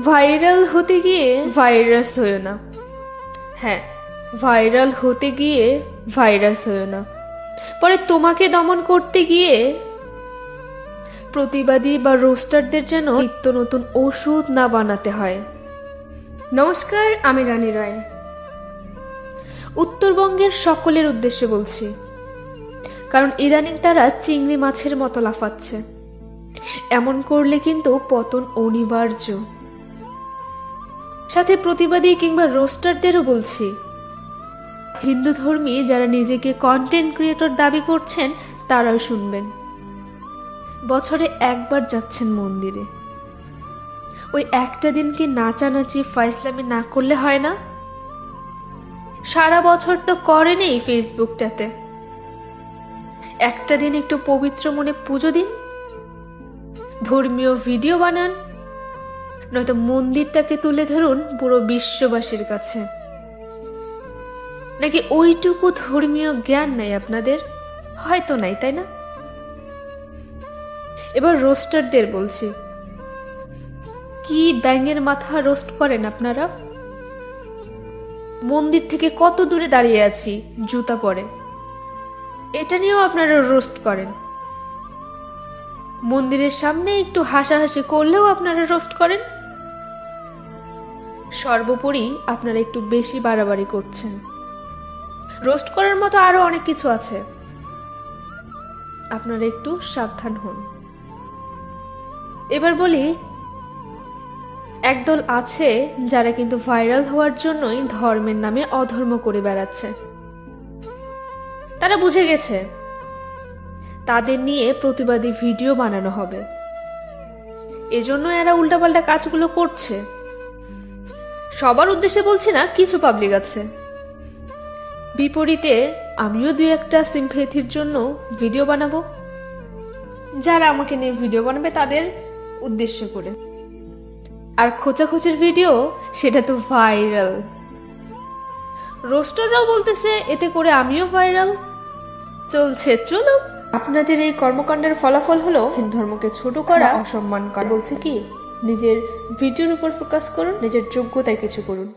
Viral হতে গিয়ে virus হয়েও না। হ্যাঁ, ভাইরাল হতে গিয়ে ভাইরাস হয়েও না। পরে তোমাকে দমন করতে গিয়ে প্রতিবাদী বা রোস্টারদের যেন নিত্য নতুন ওষুধ না বানাতে হয়। নমস্কার, আমি রানী রায়। উত্তরবঙ্গের সকলের উদ্দেশ্যে বলছি, কারণ ইদানিং তারা চিংড়ি মাছের মতো লাফাচ্ছে। এমন করলে কিন্তু পতন অনিবার্য। সাথে প্রতিবাদী কিংবা রোস্টারদেরও বলছি, হিন্দু ধর্মী যারা নিজেকে কন্টেন্ট ক্রিয়েটর দাবি করছেন তারাও শুনবেন। বছরে একবার যাচ্ছেন মন্দিরে, ওই একটা দিন কি নাচানাচি ফাইজলামি না করলে হয় না? সারা বছর তো করেনি ফেসবুকটাতে। একটা দিন একটু পবিত্র মনে পুজো দিন, ধর্মীয় ভিডিও বানান, নয়তো মন্দিরটাকে তুলে ধরুন পুরো বিশ্ববাসীর কাছে। নাকি ওইটুকু ধর্মীয় জ্ঞান নাই আপনাদের? হয়তো নাই, তাই না? এবার রোস্টারদের বলছি, কি ব্যাঙের মাথা রোস্ট করেন আপনারা? মন্দির থেকে কত দূরে দাঁড়িয়ে আছি জুতা পরে, এটা নিয়েও আপনারা রোস্ট করেন। মন্দিরের সামনে একটু হাসাহাসি করলেও আপনারা রোস্ট করেন। সর্বোপরি আপনারা একটু বেশি বাড়াবাড়ি করছেন। রোস্ট করার মতো আরো অনেক কিছু আছে, আপনারা একটু সাবধান হন। এবার বলি, একদল আছে যারা কিন্তু ভাইরাল হওয়ার জন্যই ধর্মের নামে অধর্ম করে বেড়াচ্ছে। তারা বুঝে গেছে তাদের নিয়ে প্রতিবাদী ভিডিও বানানো হবে, এজন্য এরা উল্টাপাল্টা কাজগুলো করছে। সবার উদ্দেশ্যে বলছি না, কিছু পাবলিক আছে। বিপরীতে আমিও দুই একটা সিম্প্যাথির জন্য ভিডিও বানাবো, যারা আমাকে নিয়ে ভিডিও বানাবে তাদের উদ্দেশ্য করে। আর খোঁচাখোচির ভিডিও, সেটা তো ভাইরাল। রোস্টাররাও বলতেছে এতে করে আমিও ভাইরাল। চলছে চলুক। আপনাদের এই কর্মকাণ্ডের ফলাফল হলো হিন্দু ধর্মকে ছোট করা, অসম্মান করা। বলছে কি, নিজের ভিডিওর উপর ফোকাস করুন, নিজের যোগ্যতায় কিছু করুন।